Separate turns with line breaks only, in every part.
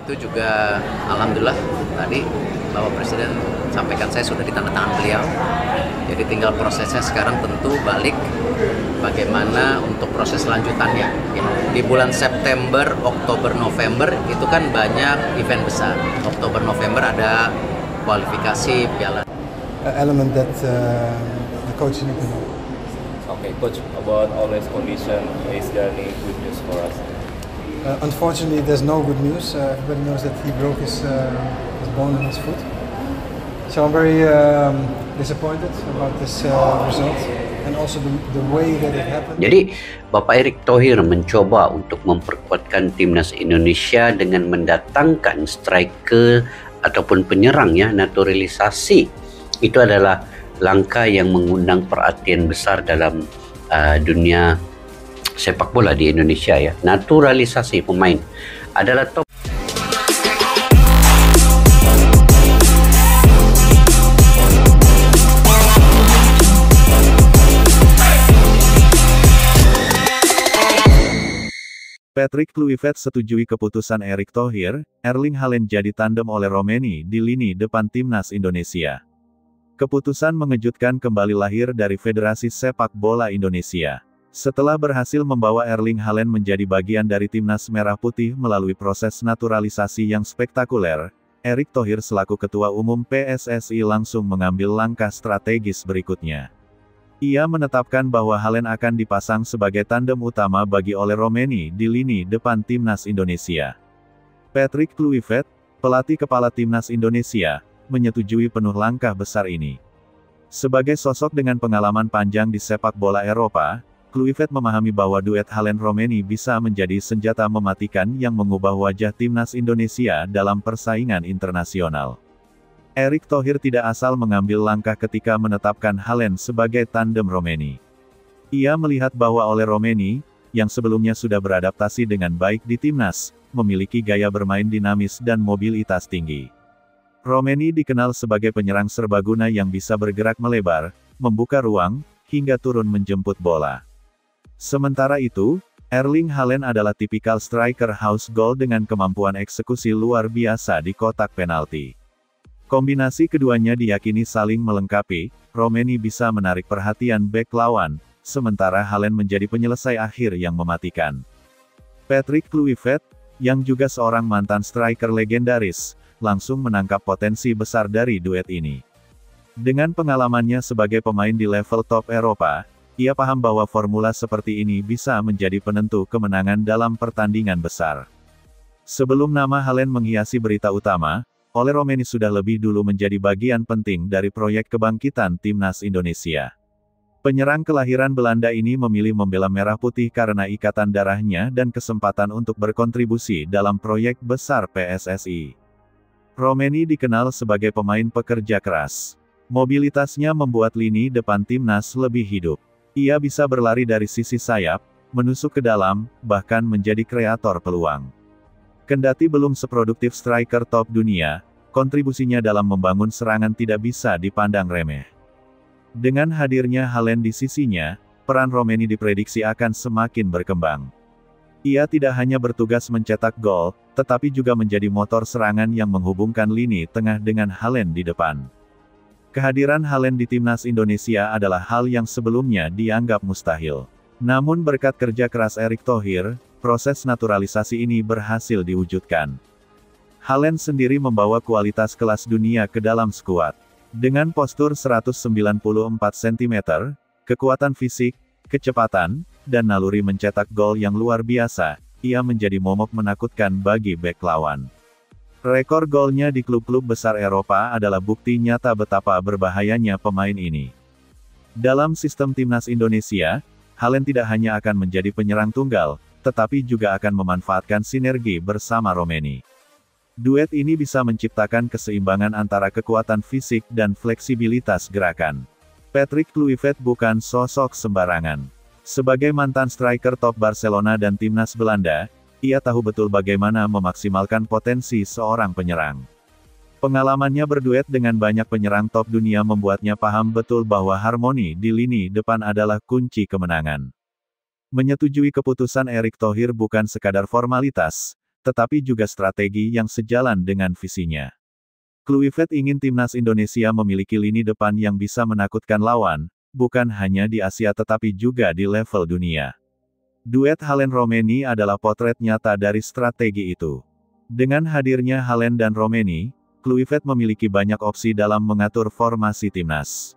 Itu juga alhamdulillah tadi Bapak Presiden sampaikan saya sudah ditandatangan beliau. Jadi tinggal prosesnya sekarang tentu balik bagaimana untuk proses lanjutannya. Di bulan September, Oktober, November itu kan banyak event besar. Oktober, November ada kualifikasi piala.
Element that the coach need to know.
Okay, coach, about Ole's condition, is there any good news for us?
Unfortunately, there's no good news. Everybody knows that he broke his bone in his foot. So I'm very disappointed about this result and also the way that it happened.
Jadi, Bapak Erick Thohir mencoba untuk memperkuatkan timnas Indonesia dengan mendatangkan striker ataupun penyerang ya, naturalisasi. Itu adalah langkah yang mengundang perhatian besar dalam dunia sepak bola di Indonesia ya. Naturalisasi pemain adalah top.
Patrick Kluivert setujui keputusan Erick Thohir, Erling Haaland jadi tandem oleh Romeni di lini depan timnas Indonesia. Keputusan mengejutkan kembali lahir dari Federasi Sepak Bola Indonesia. Setelah berhasil membawa Erling Haaland menjadi bagian dari timnas Merah Putih melalui proses naturalisasi yang spektakuler, Erick Thohir selaku Ketua Umum PSSI langsung mengambil langkah strategis berikutnya. Ia menetapkan bahwa Haaland akan dipasang sebagai tandem utama bagi Ole Romeni di lini depan timnas Indonesia. Patrick Kluivert, pelatih kepala timnas Indonesia, menyetujui penuh langkah besar ini. Sebagai sosok dengan pengalaman panjang di sepak bola Eropa, Kluivert memahami bahwa duet Haaland-Romeni bisa menjadi senjata mematikan yang mengubah wajah timnas Indonesia dalam persaingan internasional. Erick Thohir tidak asal mengambil langkah ketika menetapkan Haaland sebagai tandem Romeni. Ia melihat bahwa Ole Romeni, yang sebelumnya sudah beradaptasi dengan baik di timnas, memiliki gaya bermain dinamis dan mobilitas tinggi. Romeni dikenal sebagai penyerang serbaguna yang bisa bergerak melebar, membuka ruang, hingga turun menjemput bola. Sementara itu, Erling Haaland adalah tipikal striker house goal dengan kemampuan eksekusi luar biasa di kotak penalti. Kombinasi keduanya diyakini saling melengkapi. Romeni bisa menarik perhatian bek lawan, sementara Haaland menjadi penyelesai akhir yang mematikan. Patrick Kluivert, yang juga seorang mantan striker legendaris, langsung menangkap potensi besar dari duet ini. Dengan pengalamannya sebagai pemain di level top Eropa, ia paham bahwa formula seperti ini bisa menjadi penentu kemenangan dalam pertandingan besar. Sebelum nama Haaland menghiasi berita utama, Ole Romeni sudah lebih dulu menjadi bagian penting dari proyek kebangkitan timnas Indonesia. Penyerang kelahiran Belanda ini memilih membela Merah Putih karena ikatan darahnya dan kesempatan untuk berkontribusi dalam proyek besar PSSI. Romeni dikenal sebagai pemain pekerja keras. Mobilitasnya membuat lini depan timnas lebih hidup. Ia bisa berlari dari sisi sayap, menusuk ke dalam, bahkan menjadi kreator peluang. Kendati belum seproduktif striker top dunia, kontribusinya dalam membangun serangan tidak bisa dipandang remeh. Dengan hadirnya Haaland di sisinya, peran Romeni diprediksi akan semakin berkembang. Ia tidak hanya bertugas mencetak gol, tetapi juga menjadi motor serangan yang menghubungkan lini tengah dengan Haaland di depan. Kehadiran Haaland di timnas Indonesia adalah hal yang sebelumnya dianggap mustahil. Namun berkat kerja keras Erick Thohir, proses naturalisasi ini berhasil diwujudkan. Haaland sendiri membawa kualitas kelas dunia ke dalam skuad. Dengan postur 194 cm, kekuatan fisik, kecepatan, dan naluri mencetak gol yang luar biasa, ia menjadi momok menakutkan bagi bek lawan. Rekor golnya di klub-klub besar Eropa adalah bukti nyata betapa berbahayanya pemain ini. Dalam sistem timnas Indonesia, Haaland tidak hanya akan menjadi penyerang tunggal, tetapi juga akan memanfaatkan sinergi bersama Romeni. Duet ini bisa menciptakan keseimbangan antara kekuatan fisik dan fleksibilitas gerakan. Patrick Kluivert bukan sosok sembarangan. Sebagai mantan striker top Barcelona dan timnas Belanda, ia tahu betul bagaimana memaksimalkan potensi seorang penyerang. Pengalamannya berduet dengan banyak penyerang top dunia membuatnya paham betul bahwa harmoni di lini depan adalah kunci kemenangan. Menyetujui keputusan Erick Thohir bukan sekadar formalitas, tetapi juga strategi yang sejalan dengan visinya. Kluivert ingin timnas Indonesia memiliki lini depan yang bisa menakutkan lawan, bukan hanya di Asia tetapi juga di level dunia. Duet Haaland-Romeni adalah potret nyata dari strategi itu. Dengan hadirnya Haaland dan Romeni, Kluivert memiliki banyak opsi dalam mengatur formasi timnas.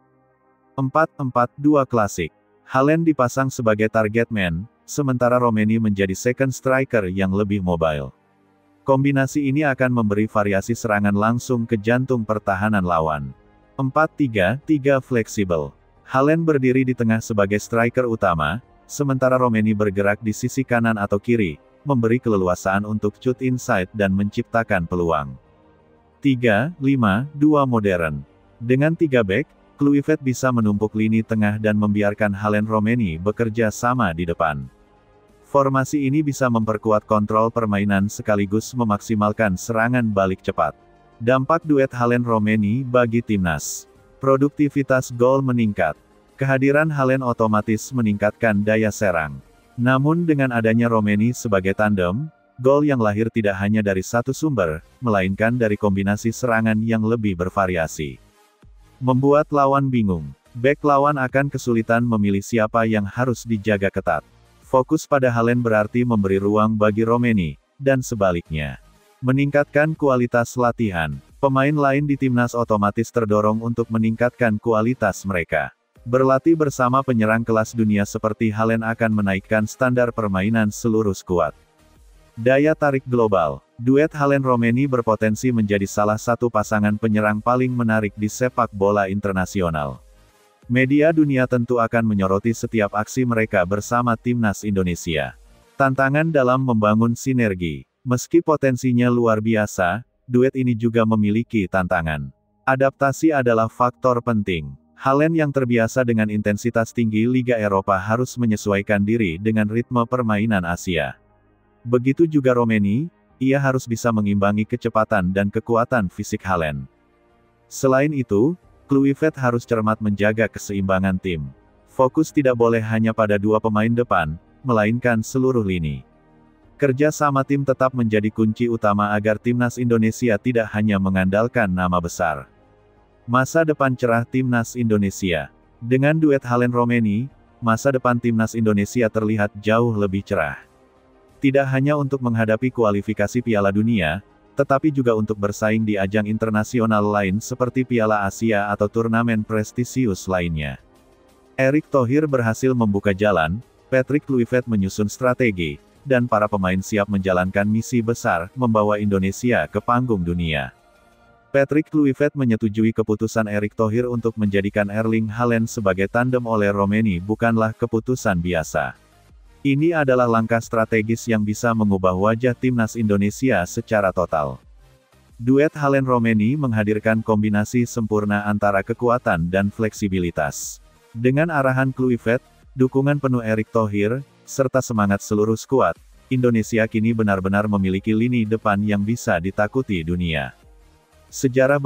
4-4-2 klasik. Haaland dipasang sebagai target man, sementara Romeni menjadi second striker yang lebih mobile. Kombinasi ini akan memberi variasi serangan langsung ke jantung pertahanan lawan. 4-3-3 fleksibel. Haaland berdiri di tengah sebagai striker utama, sementara Romeni bergerak di sisi kanan atau kiri, memberi keleluasaan untuk shoot inside dan menciptakan peluang. 3-5-2 modern. Dengan 3 back, Kluivert bisa menumpuk lini tengah dan membiarkan Haaland-Romeni bekerja sama di depan. Formasi ini bisa memperkuat kontrol permainan sekaligus memaksimalkan serangan balik cepat. Dampak duet Haaland-Romeni bagi timnas. Produktivitas gol meningkat. Kehadiran Haaland otomatis meningkatkan daya serang. Namun dengan adanya Romeni sebagai tandem, gol yang lahir tidak hanya dari satu sumber, melainkan dari kombinasi serangan yang lebih bervariasi. Membuat lawan bingung. Bek lawan akan kesulitan memilih siapa yang harus dijaga ketat. Fokus pada Haaland berarti memberi ruang bagi Romeni, dan sebaliknya. Meningkatkan kualitas latihan. Pemain lain di timnas otomatis terdorong untuk meningkatkan kualitas mereka. Berlatih bersama penyerang kelas dunia seperti Haaland akan menaikkan standar permainan seluruh skuad. Daya tarik global. Duet Haaland-Romeni berpotensi menjadi salah satu pasangan penyerang paling menarik di sepak bola internasional. Media dunia tentu akan menyoroti setiap aksi mereka bersama timnas Indonesia. Tantangan dalam membangun sinergi. Meski potensinya luar biasa, duet ini juga memiliki tantangan. Adaptasi adalah faktor penting. Haaland yang terbiasa dengan intensitas tinggi Liga Eropa harus menyesuaikan diri dengan ritme permainan Asia. Begitu juga Romeni, ia harus bisa mengimbangi kecepatan dan kekuatan fisik Haaland. Selain itu, Kluivert harus cermat menjaga keseimbangan tim. Fokus tidak boleh hanya pada dua pemain depan, melainkan seluruh lini. Kerja sama tim tetap menjadi kunci utama agar timnas Indonesia tidak hanya mengandalkan nama besar. Masa depan cerah timnas Indonesia. Dengan duet Haaland-Romeni, masa depan timnas Indonesia terlihat jauh lebih cerah. Tidak hanya untuk menghadapi kualifikasi Piala Dunia, tetapi juga untuk bersaing di ajang internasional lain seperti Piala Asia atau turnamen prestisius lainnya. Erick Thohir berhasil membuka jalan, Patrick Kluivert menyusun strategi, dan para pemain siap menjalankan misi besar, membawa Indonesia ke panggung dunia. Patrick Kluivert menyetujui keputusan Erick Thohir untuk menjadikan Erling Haaland sebagai tandem oleh Romeni bukanlah keputusan biasa. Ini adalah langkah strategis yang bisa mengubah wajah timnas Indonesia secara total. Duet Haaland-Romeni menghadirkan kombinasi sempurna antara kekuatan dan fleksibilitas. Dengan arahan Kluivert, dukungan penuh Erick Thohir, serta semangat seluruh skuad, Indonesia kini benar-benar memiliki lini depan yang bisa ditakuti dunia. Sejarah